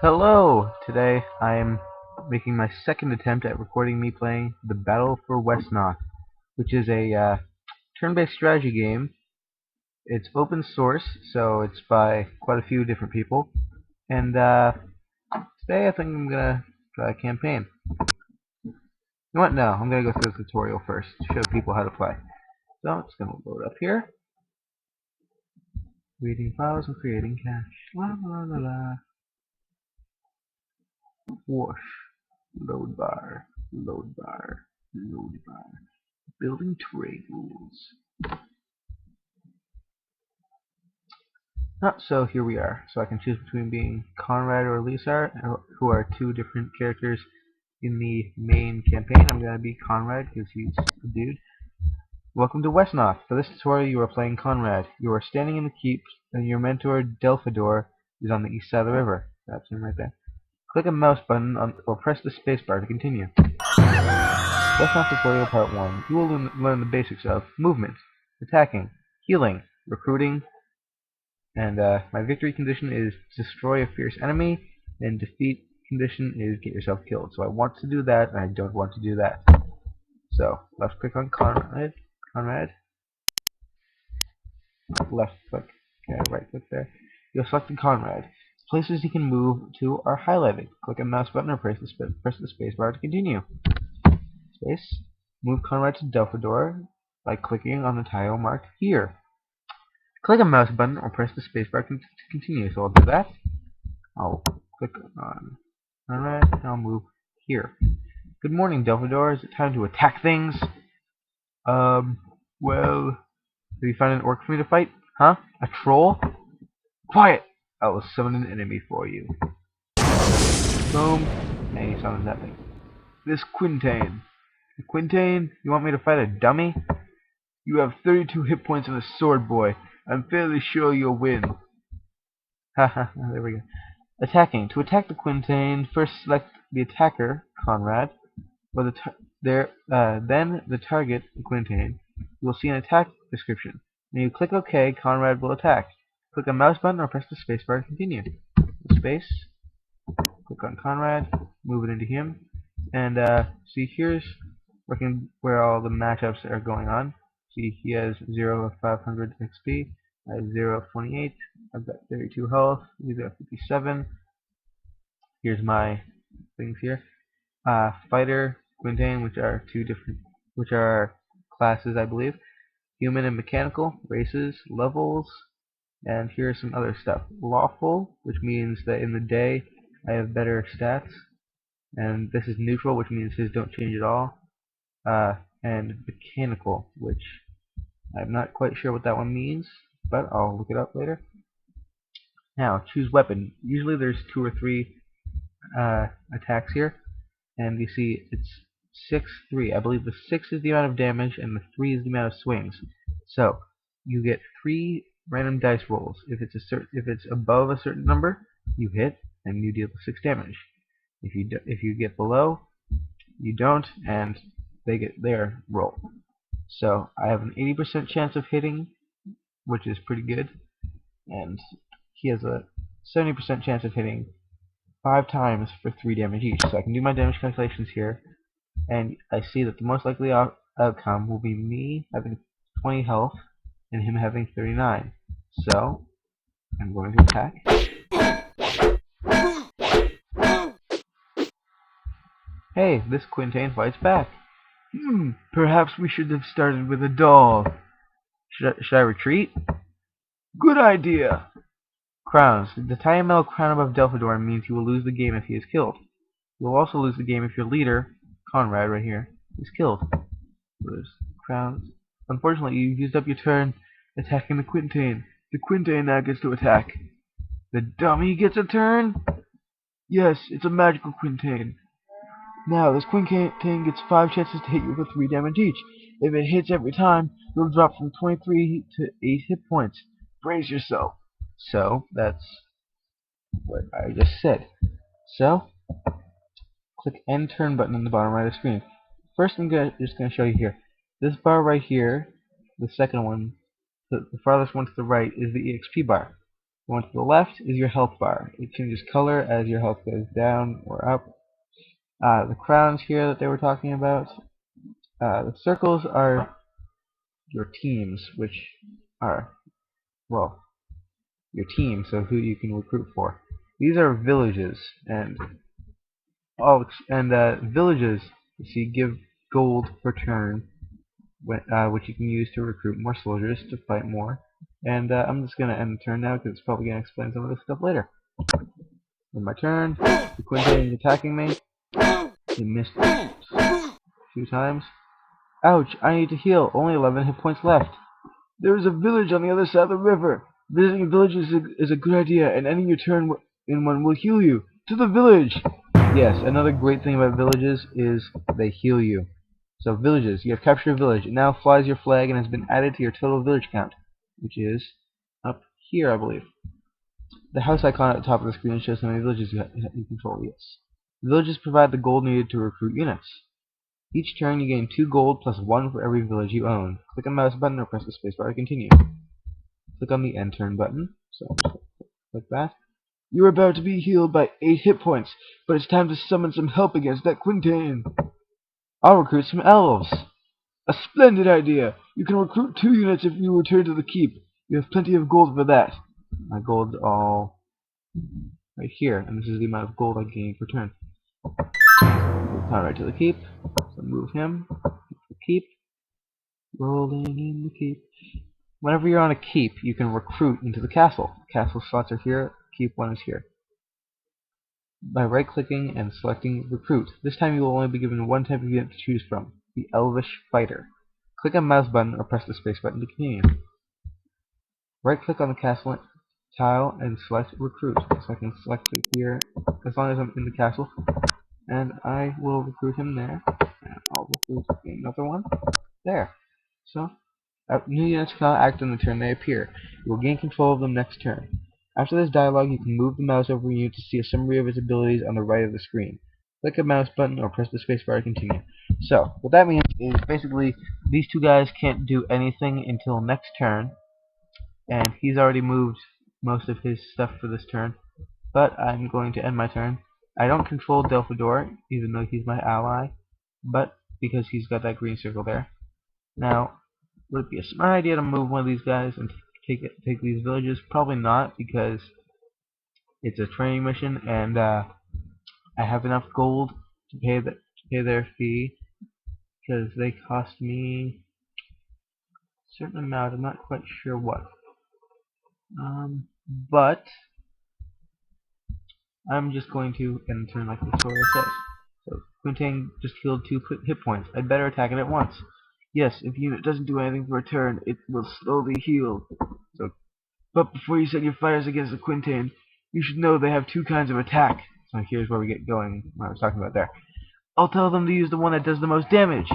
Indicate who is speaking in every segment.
Speaker 1: Hello! Today I am making my second attempt at recording me playing The Battle for Wesnoth, which is a turn-based strategy game. It's open source, so it's by quite a few different people. And today I think I'm gonna try a campaign. You know what? No, I'm gonna go through the tutorial first to show people how to play. So it's gonna load up here. Reading files and creating cache. La la la la. Whoosh. Load bar. Load bar. Load bar. Building terrain rules. So here we are. So I can choose between being Conrad or Lisa, who are two different characters in the main campaign. I'm going to be Conrad because he's a dude. Welcome to Wesnoth. For this tutorial you are playing Conrad. You are standing in the keep and your mentor Delphador is on the east side of the river. That's him right there. Click a mouse button or press the spacebar to continue. Wesnoth Tutorial Part 1. You will learn the basics of movement, attacking, healing, recruiting, and my victory condition is destroy a fierce enemy, and defeat condition is get yourself killed. So I want to do that, and I don't want to do that. So left click on Conrad, left click, okay, right click there. You'll select Conrad. Places he can move to are highlighted. Click a mouse button or press the space bar to continue. Space. Move Conrad to Delphador by clicking on the tile marked here. Click a mouse button or press the spacebar to continue. So I'll do that. I'll click on Conrad and I'll move here. Good morning, Delphador. Is it time to attack things? Well, have you found an orc for me to fight? Huh? A troll? Quiet! I will summon an enemy for you. Boom. And he summons that thing. This Quintain. Quintain, you want me to fight a dummy? You have 32 hit points and a sword, boy. I'm fairly sure you'll win. Haha, there we go. Attacking. To attack the Quintain, first select the attacker, Conrad, or then the target, the Quintain. You will see an attack description. When you click OK, Conrad will attack. Click a mouse button or press the spacebar to continue. Space. Click on Conrad, move it into him, and see here's where all the matchups are going on. See, he has 0 of 500 XP, I have 0 of 28, I've got 32 health, he's got 57. Here's my things here. Fighter, Quintain, which are classes, I believe. Human and mechanical, races, levels, and here's some other stuff. Lawful, which means that in the day I have better stats, and this is neutral, which means his don't change at all. And mechanical, which I'm not quite sure what that one means, but I'll look it up later. Now, choose weapon. Usually there's 2 or 3 attacks here, and you see it's 6, 3. I believe the 6 is the amount of damage, and the 3 is the amount of swings. So you get 3 random dice rolls. If it's above a certain number, you hit and you deal 6 damage. If you get below, you don't, and they get their roll. So I have an 80% chance of hitting, which is pretty good, and he has a 70% chance of hitting 5 times for 3 damage each. So I can do my damage calculations here, and I see that the most likely outcome will be me having 20 health and him having 39. So I'm going to attack. Hey, this Quintain fights back. Perhaps we should have started with a doll. Should I retreat? Good idea. Crowns. The tiny metal crown above Delphador means you will lose the game if he is killed. You will also lose the game if your leader, Conrad right here, is killed. There's crowns. Unfortunately, you used up your turn attacking the Quintain. The Quintain now gets to attack. The dummy gets a turn? Yes, it's a magical Quintain. Now, this Quintain gets 5 chances to hit you with 3 damage each. If it hits every time, you'll drop from 23 to 8 hit points. Brace yourself. So, that's what I just said. So, click End Turn button on the bottom right of the screen. First, I'm just going to show you here. This bar right here, the second one, the farthest one to the right, is the EXP bar. The one to the left is your health bar. It changes color as your health goes down or up. The crowns here that they were talking about. The circles are your teams, which are, well, your team, so who you can recruit for. These are villages, and villages, you see, give gold per turn, which you can use to recruit more soldiers to fight more. And I'm just going to end the turn now because it's probably going to explain some of this stuff later. In my turn, the Quintain is attacking me. He missed 2 times. Ouch, I need to heal. Only 11 hit points left. There is a village on the other side of the river. Visiting villages is a good idea, and ending your turn in one will heal you. To the village! Yes, another great thing about villages is they heal you. So villages, you have captured a village. It now flies your flag and has been added to your total village count, which is up here, I believe. The house icon at the top of the screen shows how many villages you control. Yes. Villages provide the gold needed to recruit units. Each turn you gain 2 gold plus 1 for every village you own. Click on the mouse button or press the spacebar to continue. Click on the end turn button. So click that. You're about to be healed by 8 hit points, but it's time to summon some help against that Quintain. I'll recruit some elves. A splendid idea. You can recruit 2 units if you return to the keep. You have plenty of gold for that. My gold's all right here, and this is the amount of gold I gain per turn. Move power right to the keep. So move him. The keep. Rolling in the keep. Whenever you're on a keep, you can recruit into the castle. Castle slots are here. Keep 1 is here. By right-clicking and selecting Recruit. This time you will only be given 1 type of unit to choose from, the Elvish Fighter. Click on the mouse button or press the space button to continue. Right-click on the castle tile and select Recruit. So I can select it here as long as I'm in the castle. And I will recruit him there. And I'll recruit another one there. So, new units cannot act on the turn they appear. You will gain control of them next turn. After this dialogue, you can move the mouse over a unit to see a summary of its abilities on the right of the screen. Click a mouse button or press the spacebar to continue. So, what that means is basically these 2 guys can't do anything until next turn, and he's already moved most of his stuff for this turn, but I'm going to end my turn. I don't control Delphador, even though he's my ally, but because he's got that green circle there. Now, would it be a smart idea to move one of these guys and take these villages? Probably not, because it's a training mission, and I have enough gold to pay their fee, because they cost me a certain amount. I'm not quite sure what. But I'm just going to end the turn like the story says. So Quintain just healed 2 hit points. I'd better attack it at once. Yes, if a unit doesn't do anything for a turn, it will slowly heal. But before you send your fighters against the Quintain, you should know they have 2 kinds of attack. So here's where we get going, what I was talking about there. I'll tell them to use the one that does the most damage.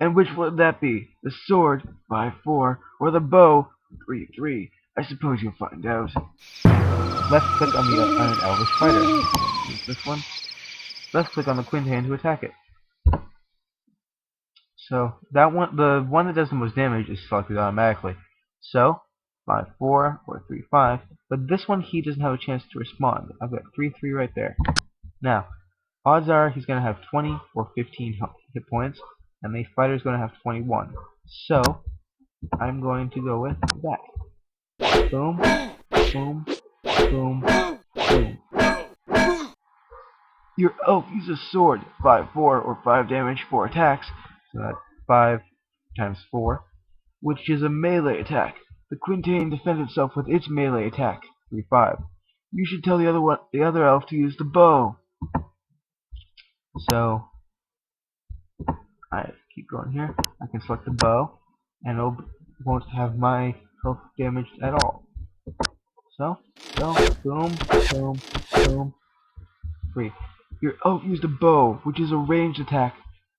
Speaker 1: And which would that be? The sword, 5-4, or the bow, 3-3? I suppose you'll find out. Left click on the Iron Elvish Fighter. Use this one. Left click on the Quintain to attack it. So that one, the one that does the most damage, is selected automatically. So 5-4 or 3-5, but this one he doesn't have a chance to respond. I've got 3-3 right there. Now, odds are he's going to have 20 or 15 hit points, and the fighter's going to have 21. So I'm going to go with that. Boom, boom, boom, boom. Your elf uses sword, 5-4 or 5 damage, 4 attacks. So that's 5 times 4, which is a melee attack. The Quintain defends itself with its melee attack, 3-5. You should tell the other elf to use the bow. So I keep going here. I can select the bow, and it won't have my health damaged at all. So go, boom, boom, boom, 3. Your elf used a bow, which is a ranged attack,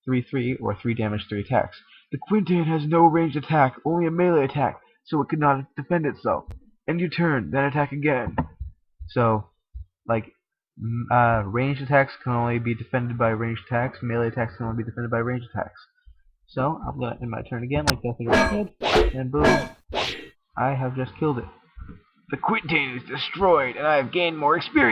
Speaker 1: 3-3 or 3 damage, 3 attacks. The Quintain has no ranged attack, only a melee attack, so it could not defend itself. End your turn, then attack again. So, like, ranged attacks can only be defended by ranged attacks, melee attacks can only be defended by ranged attacks. So, I'm going to end my turn again, like Death said, and boom, I have just killed it. The Quintain is destroyed, and I have gained more experience.